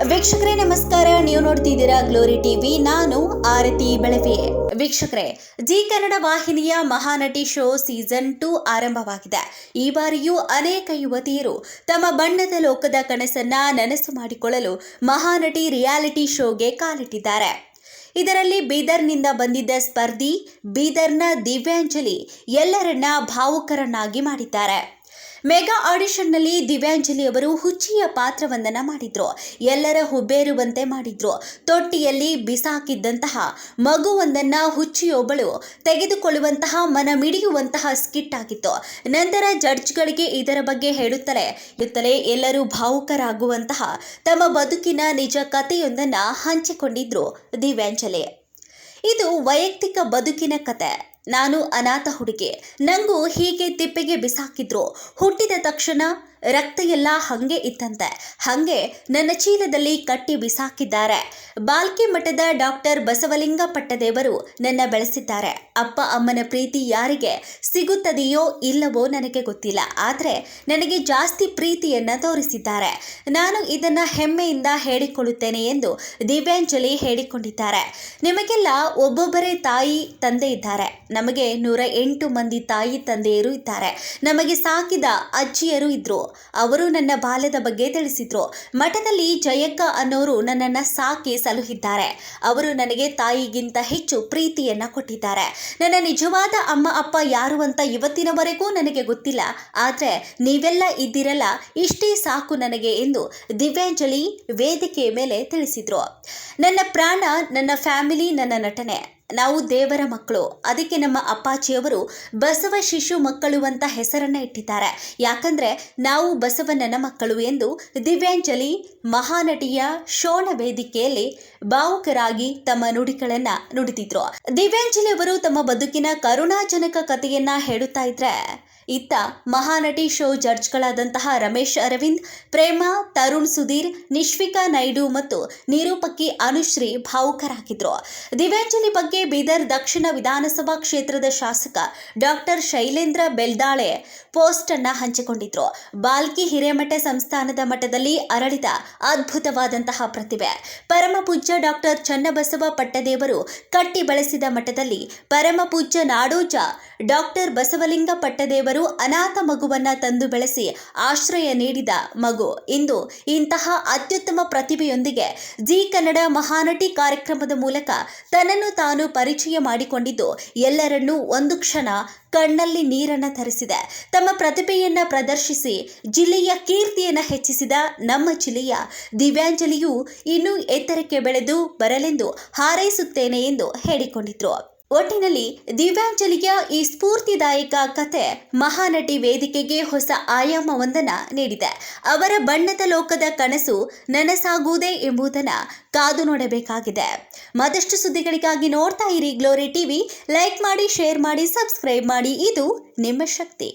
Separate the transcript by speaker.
Speaker 1: ವೀಕ್ಷಕರೇ ನಮಸ್ಕಾರ. ನೀವು ನೋಡ್ತಿದ್ದೀರಾ ಗ್ಲೋರಿ ಟಿವಿ. ನಾನು ಆರತಿ ಬೆಳವೆ. ವೀಕ್ಷಕರೇ, ಜಿ ಕನ್ನಡ ವಾಹಿನಿಯ ಮಹಾನಟಿ ಶೋ ಸೀಸನ್ 2 ಆರಂಭವಾಗಿದೆ. ಈ ಬಾರಿಯೂ ಅನೇಕ ಯುವತಿಯರು ತಮ್ಮ ಬಣ್ಣದ ಲೋಕದ ಕನಸನ್ನ ನನಸು ಮಾಡಿಕೊಳ್ಳಲು ಮಹಾನಟಿ ರಿಯಾಲಿಟಿ ಶೋಗೆ ಕಾಲಿಟ್ಟಿದ್ದಾರೆ. ಇದರಲ್ಲಿ ಬೀದರ್ನಿಂದ ಬಂದಿದ್ದ ಸ್ಪರ್ಧಿ ಬೀದರ್ನ ದಿವ್ಯಾಂಜಲಿ ಎಲ್ಲರನ್ನ ಭಾವುಕರನ್ನಾಗಿ ಮಾಡಿದ್ದಾರೆ. ಮೆಗಾ ಆಡಿಷನ್ನಲ್ಲಿ ದಿವ್ಯಾಂಜಲಿ ಅವರು ಹುಚ್ಚಿಯ ಪಾತ್ರವೊಂದನ್ನು ಮಾಡಿದ್ರು. ಎಲ್ಲರ ಹುಬ್ಬೇರುವಂತೆ ಮಾಡಿದ್ರು. ತೊಟ್ಟಿಯಲ್ಲಿ ಬಿಸಾಕಿದ್ದಂತಹ ಮಗುವೊಂದನ್ನ ಹುಚ್ಚಿಯೊಬ್ಬಳು ತೆಗೆದುಕೊಳ್ಳುವಂತಹ ಮನಮಿಡಿಯುವಂತಹ ಸ್ಕಿಟ್ ಆಗಿತ್ತು. ನಂತರ ಜಡ್ಜ್ಗಳಿಗೆ ಇದರ ಬಗ್ಗೆ ಹೇಳುತ್ತಲೇ ಎಲ್ಲರೂ ಭಾವುಕರಾಗುವಂತಹ ತಮ್ಮ ಬದುಕಿನ ನಿಜ ಕಥೆಯೊಂದನ್ನು ಹಂಚಿಕೊಂಡಿದ್ರು ದಿವ್ಯಾಂಜಲಿ. ಇದು ವೈಯಕ್ತಿಕ ಬದುಕಿನ ಕತೆ. ನಾನು ಅನಾಥ ಹುಡುಗಿ, ನಂಗೂ ಹೀಗೆ ತಿಪ್ಪೆಗೆ ಬಿಸಾಕಿದ್ರು. ಹುಟ್ಟಿದ ತಕ್ಷಣ ರಕ್ತ ಎಲ್ಲ ಹಂಗೆ ಇತ್ತಂತೆ. ಹಂಗೆ ನನ್ನ ಚೀಲದಲ್ಲಿ ಕಟ್ಟಿ ಬಿಸಾಕಿದ್ದಾರೆ. ಬಾಲ್ಕಿ ಮಠದ ಡಾಕ್ಟರ್ ಬಸವಲಿಂಗ ಪಟ್ಟದೇವರು ನನ್ನ ಬೆಳೆಸಿದ್ದಾರೆ. ಅಪ್ಪ ಅಮ್ಮನ ಪ್ರೀತಿ ಯಾರಿಗೆ ಸಿಗುತ್ತದೆಯೋ ಇಲ್ಲವೋ ನನಗೆ ಗೊತ್ತಿಲ್ಲ, ಆದರೆ ನನಗೆ ಜಾಸ್ತಿ ಪ್ರೀತಿಯನ್ನ ತೋರಿಸಿದ್ದಾರೆ. ನಾನು ಇದನ್ನ ಹೆಮ್ಮೆಯಿಂದ ಹೇಳಿಕೊಳ್ಳುತ್ತೇನೆ ಎಂದು ದಿವ್ಯಾಂಜಲಿ ಹೇಳಿಕೊಂಡಿದ್ದಾರೆ. ನಿಮಗೆಲ್ಲ ಒಬ್ಬೊಬ್ಬರೇ ತಾಯಿ ತಂದೆ ಇದ್ದಾರೆ. ನಮಗೆ 108 ಮಂದಿ ತಾಯಿ ತಂದೆಯರು ಇದ್ದಾರೆ. ನಮಗೆ ಸಾಕಿದ ಅಜ್ಜಿಯರು ಇದ್ರು. ಅವರು ನನ್ನ ಬಾಲ್ಯದ ಬಗ್ಗೆ ತಿಳಿಸಿದ್ರು. ಮಠದಲ್ಲಿ ಜಯಕ್ಕ ಅನ್ನೋರು ನನ್ನನ್ನು ಸಾಕಿ ಸಲುಹಿದ್ದಾರೆ. ಅವರು ನನಗೆ ತಾಯಿಗಿಂತ ಹೆಚ್ಚು ಪ್ರೀತಿಯನ್ನ ಕೊಟ್ಟಿದ್ದಾರೆ. ನನ್ನ ನಿಜವಾದ ಅಮ್ಮ ಅಪ್ಪ ಯಾರು ಅಂತ ಇವತ್ತಿನವರೆಗೂ ನನಗೆ ಗೊತ್ತಿಲ್ಲ, ಆದರೆ ನೀವೆಲ್ಲ ಇದ್ದಿರಲ್ಲ, ಇಷ್ಟೇ ಸಾಕು ನನಗೆ ಎಂದು ದಿವ್ಯಾಂಜಲಿ ವೇದಿಕೆಯ ಮೇಲೆ ತಿಳಿಸಿದ್ರು. ನನ್ನ ಪ್ರಾಣ, ನನ್ನ ಫ್ಯಾಮಿಲಿ, ನನ್ನ ನಟನೆ. ನಾವು ದೇವರ ಮಕ್ಕಳು. ಅದಕ್ಕೆ ನಮ್ಮ ಅಪ್ಪಾಜಿಯವರು ಬಸವ ಶಿಶು ಮಕ್ಕಳು ಅಂತ ಹೆಸರನ್ನ ಇಟ್ಟಿದ್ದಾರೆ. ಯಾಕಂದ್ರೆ ನಾವು ಬಸವಣ್ಣನ ಮಕ್ಕಳು ಎಂದು ದಿವ್ಯಾಂಜಲಿ ಮಹಾನಟಿಯ ಶೋಣ ವೇದಿಕೆಯಲ್ಲಿ ಭಾವುಕರಾಗಿ ತಮ್ಮ ನುಡಿಗಳನ್ನ ನುಡಿದಿದ್ರು. ದಿವ್ಯಾಂಜಲಿ ಅವರು ತಮ್ಮ ಬದುಕಿನ ಕರುಣಾಜನಕ ಕಥೆಯನ್ನ ಹೇಳುತ್ತಾ ಇದ್ರೆ, ಇತ್ತ ಮಹಾನಟಿ ಶೋ ಜಡ್ಜ್ಗಳಾದಂತಹ ರಮೇಶ್ ಅರವಿಂದ್, ಪ್ರೇಮಾ, ತರುಣ್ ಸುಧೀರ್, ನಿಶ್ವಿಕಾ ನಾಯ್ಡು ಮತ್ತು ನಿರೂಪಕಿ ಅನುಶ್ರೀ ಭಾವುಕರಾಗಿದ್ರು. ದಿವ್ಯಾಂಜಲಿ ಬಗ್ಗೆ ಬೀದರ್ ದಕ್ಷಿಣ ವಿಧಾನಸಭಾ ಕ್ಷೇತ್ರದ ಶಾಸಕ ಡಾಕ್ಟರ್ ಶೈಲೇಂದ್ರ ಬೆಲ್ದಾಳೆ ಪೋಸ್ಟ್ ಅನ್ನ ಹಂಚಿಕೊಂಡಿದ್ರು. ಬಾಲ್ಕಿ ಹಿರೇಮಠ ಸಂಸ್ಥಾನದ ಮಠದಲ್ಲಿ ಅರಳಿದ ಅದ್ಭುತವಾದಂತಹ ಪ್ರತಿಭೆ. ಪರಮಪೂಜ್ಯ ಡಾಕ್ಟರ್ ಚನ್ನಬಸವ ಪಟ್ಟದೇವರು ಕಟ್ಟಿ ಬೆಳೆಸಿದ ಮಠದಲ್ಲಿ ಪರಮಪೂಜ್ಯ ನಾಡೋಜ ಡಾಕ್ಟರ್ ಬಸವಲಿಂಗ ಪಟ್ಟದೇವರು ಅನಾಥ ಮಗುವನ್ನ ತಂದು ಬೆಳೆಸಿ ಆಶ್ರಯ ನೀಡಿದ ಮಗು ಇಂದು ಇಂತಹ ಅತ್ಯುತ್ತಮ ಪ್ರತಿಭೆಯೊಂದಿಗೆ ಜಿ ಕನ್ನಡ ಮಹಾನಟಿ ಕಾರ್ಯಕ್ರಮದ ಮೂಲಕ ತನ್ನನ್ನು ತಾನು ಪರಿಚಯ ಮಾಡಿಕೊಂಡಿದ್ದು ಎಲ್ಲರನ್ನೂ ಒಂದು ಕ್ಷಣ ಕಣ್ಣಲ್ಲಿ ನೀರನ್ನು ತರಿಸಿದೆ. ತಮ್ಮ ಪ್ರತಿಭೆಯನ್ನ ಪ್ರದರ್ಶಿಸಿ ಜಿಲ್ಲೆಯ ಕೀರ್ತಿಯನ್ನು ಹೆಚ್ಚಿಸಿದ ನಮ್ಮ ಜಿಲ್ಲೆಯ ದಿವ್ಯಾಂಜಲಿಯು ಇನ್ನೂ ಎತ್ತರಕ್ಕೆ ಬೆಳೆದು ಬರಲೆಂದು ಹಾರೈಸುತ್ತೇನೆ ಎಂದು ಹೇಳಿಕೊಂಡಿದ್ರು. ಒಟ್ಟಿನಲ್ಲಿ ದಿವ್ಯಾಂಜಲಿಯ ಈ ಸ್ಫೂರ್ತಿದಾಯಕ ಕತೆ ಮಹಾನಟಿ ವೇದಿಕೆಗೆ ಹೊಸ ಆಯಾಮವೊಂದನ್ನು ನೀಡಿದೆ. ಅವರ ಬಣ್ಣದ ಲೋಕದ ಕನಸು ನನಸಾಗುವುದೇ ಎಂಬುದನ್ನು ಕಾದು ನೋಡಬೇಕಾಗಿದೆ. ಮತ್ತಷ್ಟು ಸುದ್ದಿಗಳಿಗಾಗಿ ನೋಡ್ತಾ ಇರಿ ಗ್ಲೋರಿ ಟಿವಿ. ಲೈಕ್ ಮಾಡಿ, ಶೇರ್ ಮಾಡಿ, ಸಬ್ಸ್ಕ್ರೈಬ್ ಮಾಡಿ. ಇದು ನಿಮ್ಮ ಶಕ್ತಿ.